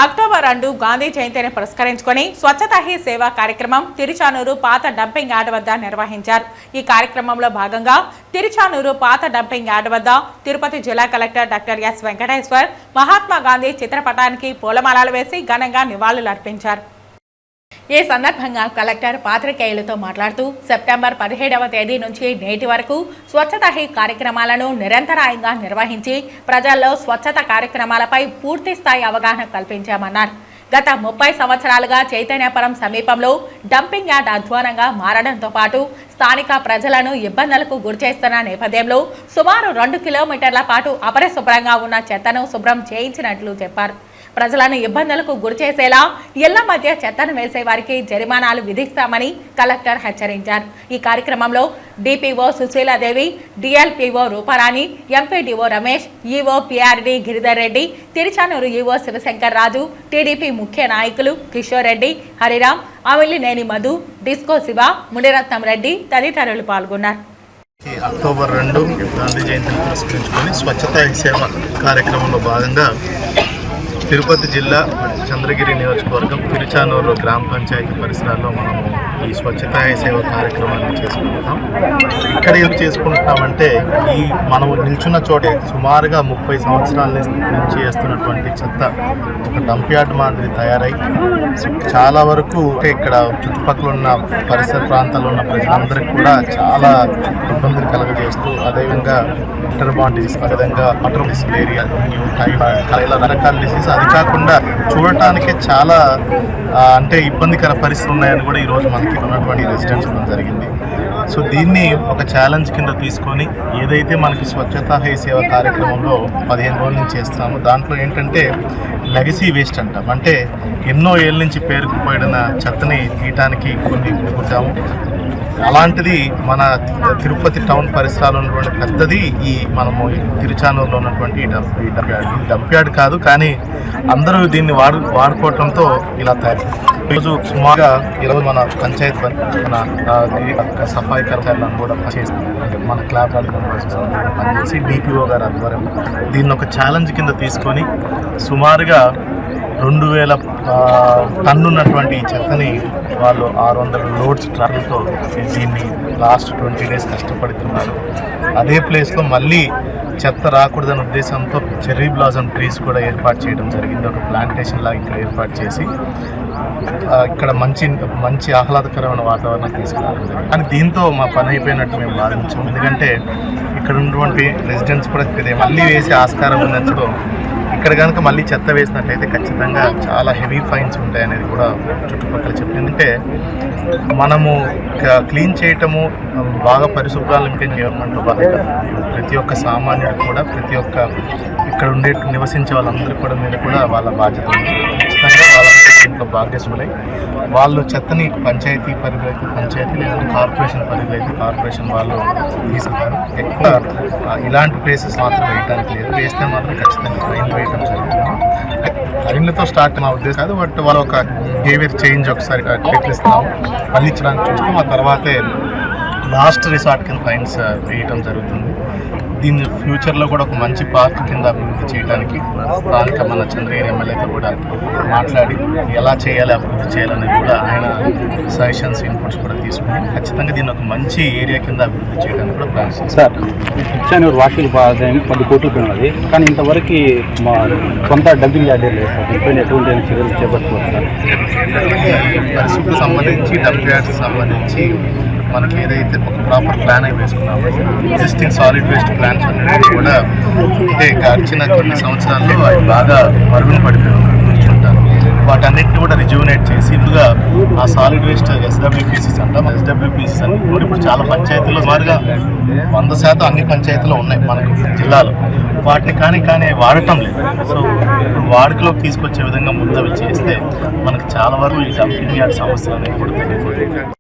October 2 Gandhi జయంతిని పురస్కరించుకొని స్వచ్ఛతా he సేవా కార్యక్రమం తిరుచానూరు పాత డంపింగ్ యార్డ్ వద్ద నిర్వహించారు. ఈ కార్యక్రమంలో భాగంగా తిరుచానూరు పాత డంపింగ్ యార్డ్ వద్ద తిరుపతి జిల్లా collector doctor yes Venkateshwar Mahatma Gandhi చిత్రపటానికి పూలమాలలు వేసి ఘనంగా నివాళులర్పించారు. ఈ సందర్భంగా కలెక్టర్ పాత్రికేయులతో మాట్లాడుతూ సెప్టెంబర్ 17వ తేదీ నుంచి నేటి వరకు స్వచ్ఛతా హీ కార్యక్రమాలను నిరంతరాయంగా నిర్వహించి ప్రజల్లో స్వచ్ఛత కార్యక్రమాలపై పూర్తి స్థాయి అవగాహన కల్పించామన్నారు. గత 30 సంవత్సరాలుగా చైతన్యపురం సమీపంలో డంపింగ్ యార్డ్ అధ్వానంగా మారడంతో పాటు స్థానిక ప్రజలను ఇబ్బందులకు గురిచేస్తున్న నేపథ్యంలో సుమారు 2 కిలోమీటర్ల పాటు అపరిశుభ్రంగా ఉన్న చెత్తను శుభ్రం చేయించినట్లు చెప్పారు. ప్రజలను ఇబ్బందులకు గురిచేసేలా ఇళ్ల మధ్య చెత్తను వేసే వారికి జరిమానాలు విధిస్తామని కలెక్టర్ హెచ్చరించారు. ఈ కార్యక్రమంలో DPO Sushiladevi, DLPO Ruparani, MPDO Ramesh, EO PRD Giridhar Reddy, Tiruchanur EO Shivashankar Raju, TDP ముఖ్య నాయకులు కిషోర్ రెడ్డి, హరిరామ్, అమిలినేని మధు, డిస్కో శివ, మునిరత్నం రెడ్డి తదితరులు పాల్గొన్నారు. అక్టోబర్ 2 గాంధీ జయంతిని పురస్కరించుకొని స్వచ్ఛతా హీ సేవ కార్యక్రమంలో భాగంగా తిరుపతి జిల్లా చంద్రగిరి నియోజకవర్గం తిరుచానూరు గ్రామ పంచాయతీ పరిసరాల్లో మనము ఈ స్వచ్ఛతా హీ సేవ కార్యక్రమాన్ని చేసుకుంటున్నాం. ఇక్కడ ఏం చేసుకుంటున్నామంటే ఈ మనం నిల్చున్న చోటే సుమారుగా 30 సంవత్సరాల నుంచి వేస్తున్నటువంటి చెత్త ఒక డంప్ యార్డ్ మాదిరి తయారై చాలా వరకు ఇక్కడ చుట్టుపక్కల ఉన్న పరిసర ప్రాంతాల్లో ఉన్న ప్రజలందరికీ కూడా చాలా ఇబ్బందులు కలగజేస్తూ అదేవిధంగా ఇంటర్ బాండ్ డిసీజ్, అదేవిధంగా వాటర్ డిస్లేరియా, ఇలా రకరకాల డిసీజ్, అది కాకుండా చూడటానికి చాలా అంటే ఇబ్బందికర పరిస్థితులు ఉన్నాయని కూడా ఈరోజు మనకి ఉన్నటువంటి రెసిడెంట్స్ జరిగింది. సో దీన్ని ఒక ఛాలెంజ్ కింద తీసుకొని ఏదైతే మనకి స్వచ్ఛతా హీ సేవ కార్యక్రమంలో 15 రోజుల నుంచి చేస్తామో దాంట్లో ఏంటంటే లెగసీ వేస్ట్ అంటాం. అంటే ఎన్నో ఏళ్ళ నుంచి పేరుకుపోయిన చెత్తని తీయటానికి కొన్ని పుట్టుకుంటాము. అలాంటిది మన తిరుపతి టౌన్ పరిసరాల్లో ఉన్నటువంటి పెద్దది ఈ మనము తిరుచానూరులో ఉన్నటువంటి ఈ డంప్ యార్డ్ కాదు, కానీ అందరూ దీన్ని వాడుకోవటంతో ఇలా తయారు. ఈరోజు సుమారుగా ఈరోజు మన పంచాయత్ మన సఫాయి కర్మచారులను కూడా చేస్తాం. మన క్లాబ్ పనిచేసి డిపిఓ గారు ఆధ్వర్యంలో దీన్ని ఒక ఛాలెంజ్ కింద తీసుకొని సుమారుగా 2000 టన్ను ఉన్నటువంటి ఈ చెత్తని వాళ్ళు 600 లోడ్స్ ట్రాక్లతో దీన్ని లాస్ట్ 20 డేస్ కష్టపడుతున్నారు. అదే ప్లేస్లో మళ్ళీ చెత్త రాకూడదనే ఉద్దేశంతో చెర్రీ బ్లాసమ్ ట్రీస్ కూడా ఏర్పాటు చేయడం జరిగింది. ఒక ప్లాంటేషన్ లాగా ఇక్కడ ఏర్పాటు చేసి ఇక్కడ మంచి ఆహ్లాదకరమైన వాతావరణం తీసుకురావడం జరిగింది. కానీ దీంతో మా పని అయిపోయినట్టు మేము భావించాము. ఎందుకంటే ఇక్కడ ఉన్నటువంటి రెసిడెంట్స్ కూడా మళ్ళీ వేసే ఆస్కారం ఉన్నప్పుడు ఇక్కడ కనుక మళ్ళీ చెత్త వేసినట్లయితే ఖచ్చితంగా చాలా హెవీ ఫైన్స్ ఉంటాయనేది కూడా చుట్టుపక్కల చెప్పిందంటే మనము క్లీన్ చేయటము, బాగా పరిశుభ్రాలు మెయింటైన్ చేయడం బాధ్యత ప్రతి ఒక్క సామాన్యుడు కూడా, ప్రతి ఒక్క ఇక్కడ నివసించే వాళ్ళందరూ కూడా మీద కూడా వాళ్ళ బాధ్యత ఉంది. ఖచ్చితంగా వాళ్ళందరూ దీంట్లో భాగ్యస్సులై వాళ్ళు చెత్తని పంచాయతీ లేదంటే కార్పొరేషన్ పరిధిలో కార్పొరేషన్ వాళ్ళు తీసుకుంటారు. ఎక్కువ ఇలాంటి ప్లేసెస్ మాత్రం వేయడానికి లేదు, వేస్తే మాత్రం ఖచ్చితంగా ఫైన్ వేయడం జరుగుతుంది. ఫైన్లతో స్టార్ట్ మా ఉద్దేశం కాదు, బట్ వాళ్ళు ఒక బిహేవియర్ చేంజ్ ఒకసారి పెట్టిస్తున్నాము, పండించడానికి చూస్తాం. ఆ తర్వాతే లాస్ట్ రిసార్ట్ కింద ఫైన్స్ వేయటం జరుగుతుంది. దీన్ని ఫ్యూచర్లో కూడా ఒక మంచి పార్క్ కింద అభివృద్ధి చేయడానికి స్థానిక మన చంద్రగిరి ఎమ్మెల్యేతో కూడా మాట్లాడి ఎలా చేయాలి, అభివృద్ధి చేయాలనేది కూడా ఆయన సజెషన్స్, ఇన్పుట్స్ కూడా తీసుకుని ఖచ్చితంగా దీన్ని ఒక మంచి ఏరియా కింద అభివృద్ధి చేయడానికి కూడా ప్లాన్ చేస్తాం. సార్, తిరుచానూరు వార్షిక ఆదాయం 10 కోట్లపై ఉన్నది, కానీ ఇంతవరకు మా సొంత డంపింగ్ యార్డే లేదు సార్. దీనిపైన ఎటువంటి చర్యలు చేపట్టుకోవాలి? పరిస్థితులకు సంబంధించి డంప్ యార్డ్కి సంబంధించి మనకి ఏదైతే ఒక ప్రాపర్ ప్లాన్ అయి వేసుకున్నామో ఎగ్జిస్టింగ్ సాలిడ్ వేస్ట్ ప్లాన్స్ అన్నింటినీ కూడా అంటే గడిచిన కొన్ని సంవత్సరాల్లో అవి బాగా మరుగున పడిపోతుంటారు. వాటన్నిటిని కూడా రిజ్యూనేట్ చేసి ఇటుగా ఆ సాలిడ్ వేస్ట్ ఎస్డబ్ల్యూపీసీస్ అంటాం. ఎస్డబ్ల్యూపీసీస్ అన్ని కూడా ఇప్పుడు చాలా పంచాయతీల్లో సుమారుగా 100% అన్ని పంచాయతీలో ఉన్నాయి మనకు జిల్లాలో. వాటిని కానీ వాడటం లేదు. సో వాడుకలోకి తీసుకొచ్చే విధంగా ముందు అవి చేస్తే మనకు చాలా వరకు ఈ డంపింగ్ యార్డ్ సమస్యలు అనేవి కూడా తగ్గిపోతాయి.